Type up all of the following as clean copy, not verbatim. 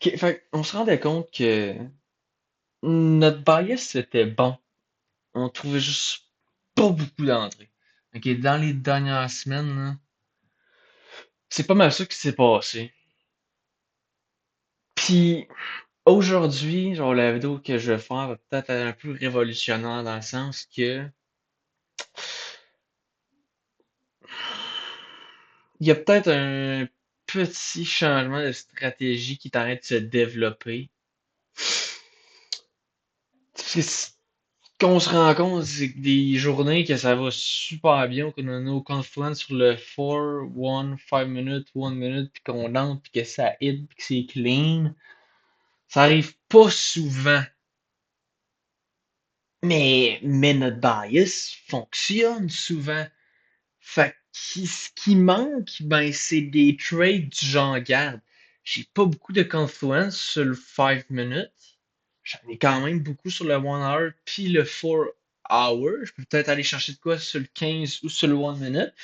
Fait on se rendait compte que notre bias était bon. On trouvait juste pas beaucoup d'entrées. Ok, dans les dernières semaines, là, c'est pas mal ça qui s'est passé. Puis aujourd'hui, genre la vidéo que je vais faire va peut-être être un peu révolutionnaire dans le sens que il y a peut-être un petit changement de stratégie qui est en train de se développer. Parce que qu'on se rend compte, c'est que des journées que ça va super bien, qu'on a nos confluence sur le 4, 1, 5 minutes, 1 minute, puis qu'on entre, puis que ça hit, puis que c'est clean. Ça arrive pas souvent. Mais notre bias fonctionne souvent. Fait que ce qui manque, ben, c'est des trades du genre, garde. J'ai pas beaucoup de confluence sur le 5 minutes. J'en ai quand même beaucoup sur le 1 hour puis le 4 hour. Je peux peut-être aller chercher de quoi sur le 15 ou sur le 1 minute.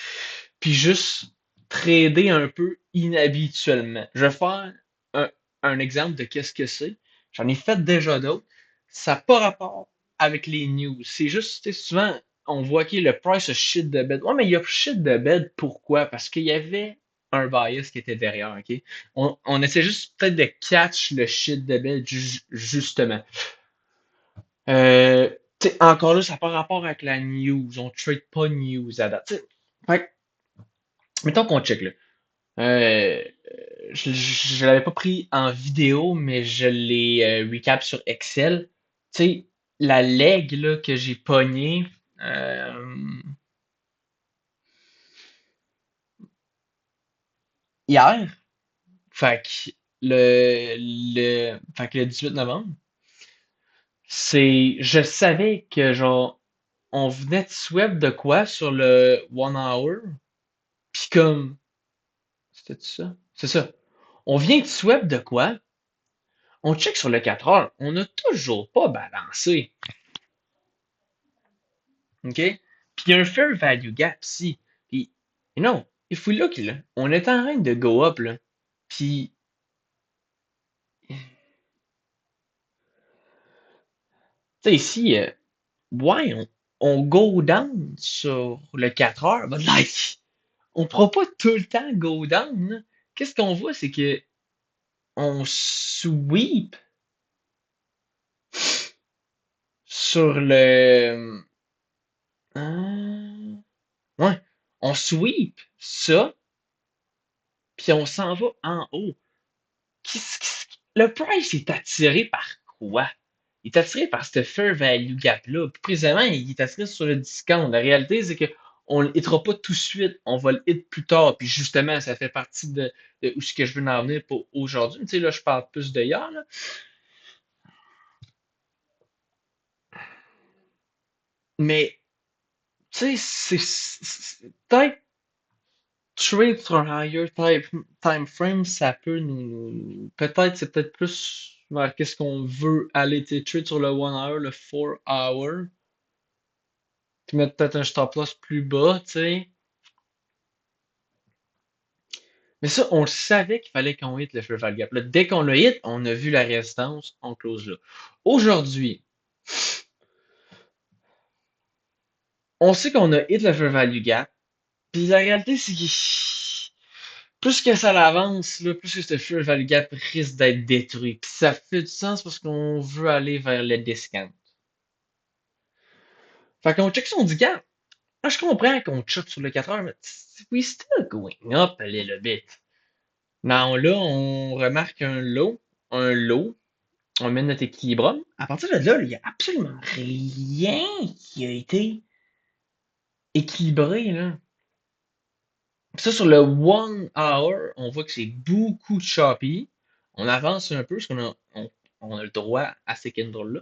Puis juste trader un peu inhabituellement. Je vais faire un, un exemple de qu'est-ce que c'est. J'en ai fait déjà d'autres. Ça n'a pas rapport avec les news. C'est juste, tu sais, souvent, on voit que le price a shit de bed. Ouais, mais il y a shit de bed, pourquoi? Parce qu'il y avait un bias qui était derrière, ok? On essaie juste peut-être de catch le shit de bed, justement. Tu sais, encore là, ça n'a pas rapport avec la news. On trade pas news à date. Tu sais, fait que, mettons qu'on check là. Euh, je l'avais pas pris en vidéo, mais je l'ai recap sur Excel. Tu sais, la leg là, que j'ai pognée hier, fait que fait que le 18 novembre, je savais que genre, on venait de swap de quoi sur le 1 hour, pis comme, c'était ça? C'est ça. On vient de swap de quoi? On check sur le 4 heures, on n'a toujours pas balancé. OK? Puis il y a un fair value gap ici. Puis, if we look, là, on est en train de go up, là. Puis, tu sais, ici, ouais, on go down sur le 4 heures, but like, on pourra pas tout le temps go down, là. Qu'est-ce qu'on voit, c'est que on sweep sur le... ouais, on sweep ça, puis on s'en va en haut. Le price est attiré par quoi? Il est attiré par ce fair value gap-là. Puis précisément, il est attiré sur le discount. La réalité, c'est que on le hitera pas tout de suite, on va le hit plus tard. Puis justement, ça fait partie de où ce que je veux en venir pour aujourd'hui. Tu sais, là, je parle plus de hier, là. Mais, tu sais, peut-être trade sur un higher time frame, ça peut peut-être, c'est peut-être plus vers qu'est-ce qu'on veut aller. Tu sais, trade sur le 1 hour, le 4 hour. Puis mettre peut-être un stop loss plus bas, tu sais. Mais ça, on le savait qu'il fallait qu'on hit le fair value gap. Là, dès qu'on le hit, on a vu la résistance, on close là. Aujourd'hui, on sait qu'on a hit le fair value gap. Puis la réalité, c'est que plus que ça avance, là, plus que ce fair value gap risque d'être détruit. Puis ça fait du sens parce qu'on veut aller vers le discount. Fait qu'on check ça, on dit, gars, je comprends qu'on shot sur le 4 heures, mais we still going up a little bit. Non, là, on remarque un low, on met notre équilibre. À partir de là, il n'y a absolument rien qui a été équilibré, là. Puis ça, sur le 1 hour, on voit que c'est beaucoup de choppy. On avance un peu parce on a le droit à ces candles-là.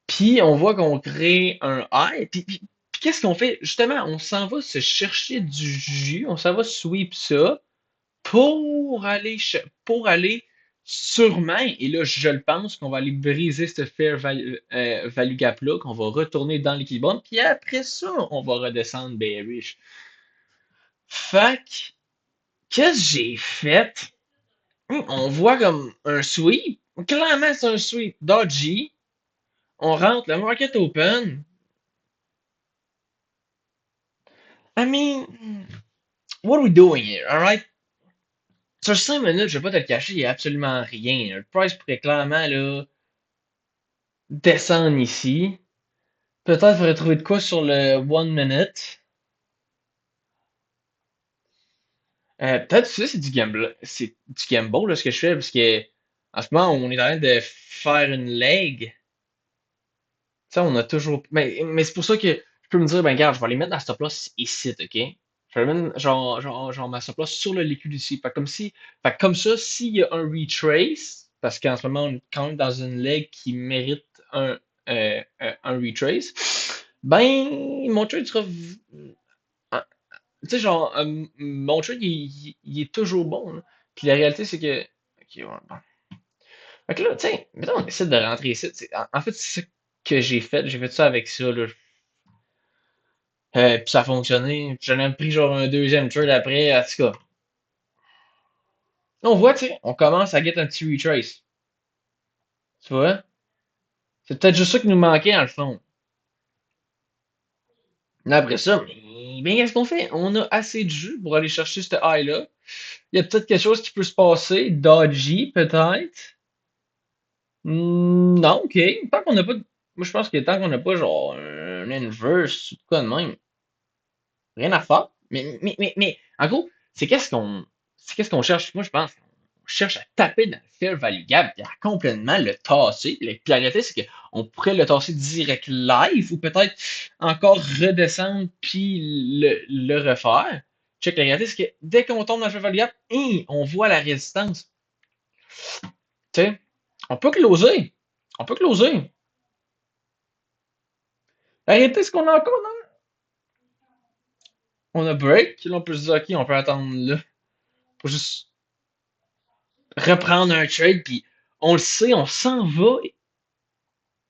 Puis on voit qu'on crée un high. Puis qu'est-ce qu'on fait? Justement, on s'en va se chercher du jus, on s'en va sweep ça. Pour aller sûrement, et là je le pense, qu'on va aller briser ce value gap-là, qu'on va retourner dans l'équilibre, puis après ça, on va redescendre bearish. Fait Qu'est-ce que j'ai fait? On voit comme un sweep. Clairement, c'est un sweep dodgy. On rentre, le market open. I mean, what are we doing here, alright? Sur 5 minutes, je vais pas te le cacher, il y a absolument rien. Le price pourrait clairement, là, descendre ici. Peut-être faudrait trouver de quoi sur le 1 minute. Peut-être ça, c'est du gamble. C'est du gamble, là, ce que je fais, parce que en ce moment, on est en train de faire une leg. Ça, on a toujours. Mais c'est pour ça que je peux me dire, ben, regarde, je vais aller mettre la stop loss ici, ok? Je vais mettre, genre, ma stop loss sur le liquide ici. Fait comme ça, s'il y a un retrace, parce qu'en ce moment, on est quand même dans une leg qui mérite un retrace, ben, mon trade sera. Tu sais, genre, mon trade, il est toujours bon, là. Puis la réalité, c'est que. Ok, ouais, bon. Fait que là, tu sais, mettons, on essaie de rentrer ici. En fait, c'est ça que j'ai fait. J'ai fait ça avec ça, là. Puis ça a fonctionné. J'en ai pris genre un deuxième trade après. En tout cas, on voit, tu sais, on commence à get un petit retrace. Tu vois? C'est peut-être juste ça qui nous manquait, dans le fond. Mais après ça, ben, qu'est-ce qu'on fait? On a assez de jus pour aller chercher ce high-là. Il y a peut-être quelque chose qui peut se passer. Dodgy, peut-être. Non, ok. Tant qu'on n'a pas. Moi, je pense que tant qu'on n'a pas, genre, un inverse ou quoi de même, rien à faire. Mais, en gros, c'est qu'est-ce qu'on cherche? Moi, je pense qu'on cherche à taper dans le fair value gap et à complètement le tasser. Puis la réalité, c'est qu'on pourrait le tasser direct live ou peut-être encore redescendre puis le refaire. Check, la réalité, c'est que dès qu'on tombe dans le fair value gap, on voit la résistance. Tu sais, on peut closer. On peut closer. La réalité, c'est qu'on a encore, non? On a break. Là, on peut se dire, OK, on peut attendre là. Pour juste reprendre un trade, puis on le sait, on s'en va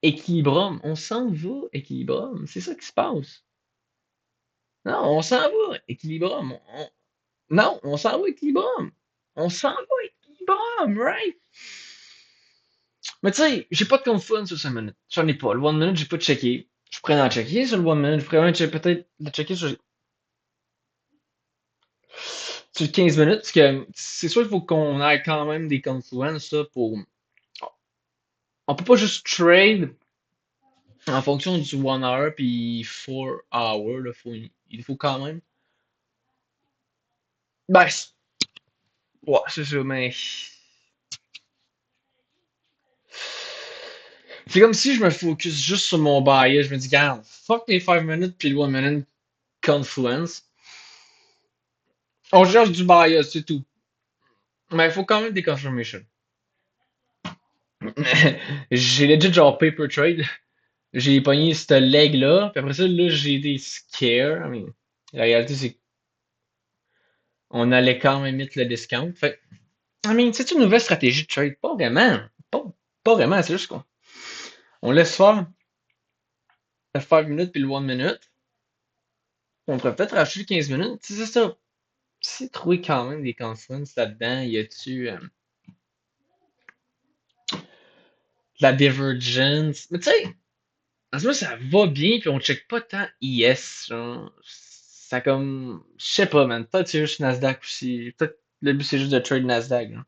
équilibrium. On s'en va équilibrium. C'est ça qui se passe. Non, on s'en va équilibrium. Non, on s'en va équilibrium. On s'en va équilibrium, right? Mais tu sais, j'ai pas de compte fun sur 5 minutes. J'en ai pas. Le 1 minute, j'ai pas checké. Je pourrais en checker sur le 1 minute. Je pourrais peut-être le checker sur 15 minutes. Parce que c'est sûr qu'il faut qu'on ait quand même des confluences là, pour. On peut pas juste trade en fonction du 1 hour puis 4 hour, là, il faut quand même. Ben, ouais, c'est ça, mais. C'est comme si je me focus juste sur mon bias. Je me dis, regarde, fuck les 5 minutes puis le 1 minute confluence. On cherche du bias, c'est tout. Mais il faut quand même des confirmations. J'ai legit genre paper trade. J'ai pogné cette leg-là. Puis après ça, là, j'ai des scares. I mean, la réalité, c'est qu'on allait quand même mettre le discount. Fait I mean, c'est une nouvelle stratégie de trade. Pas vraiment. Pas, pas vraiment, c'est juste qu'on on laisse faire le 5 minutes puis le 1 minute. On pourrait peut-être rajouter 15 minutes. C'est ça. C'est trouver quand même des confluences là-dedans. Y a-tu de la divergence? Mais tu sais, en ce moment, ça va bien puis on check pas tant IS. Genre. Ça comme. Je sais pas, man. Peut-être c'est juste Nasdaq aussi. Peut-être le but c'est juste de trade Nasdaq. Là.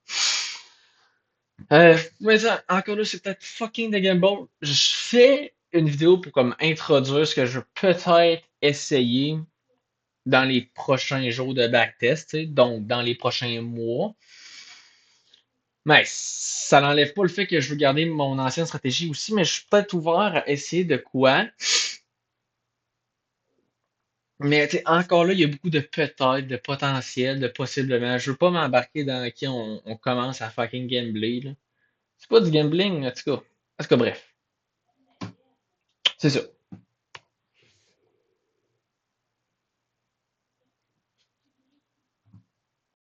Mais ça, encore là, c'est peut-être fucking de gamble. Je fais une vidéo pour comme introduire ce que je veux peut-être essayer dans les prochains jours de backtest, tu sais, donc dans les prochains mois. Mais ça n'enlève pas le fait que je veux garder mon ancienne stratégie aussi, mais je suis peut-être ouvert à essayer de quoi. Mais tu sais, encore là, il y a beaucoup de peut-être, de potentiel, de possiblement. Je veux pas m'embarquer dans qui on commence à fucking gambler, là. C'est pas du gambling, en tout cas. En tout cas, bref. C'est ça.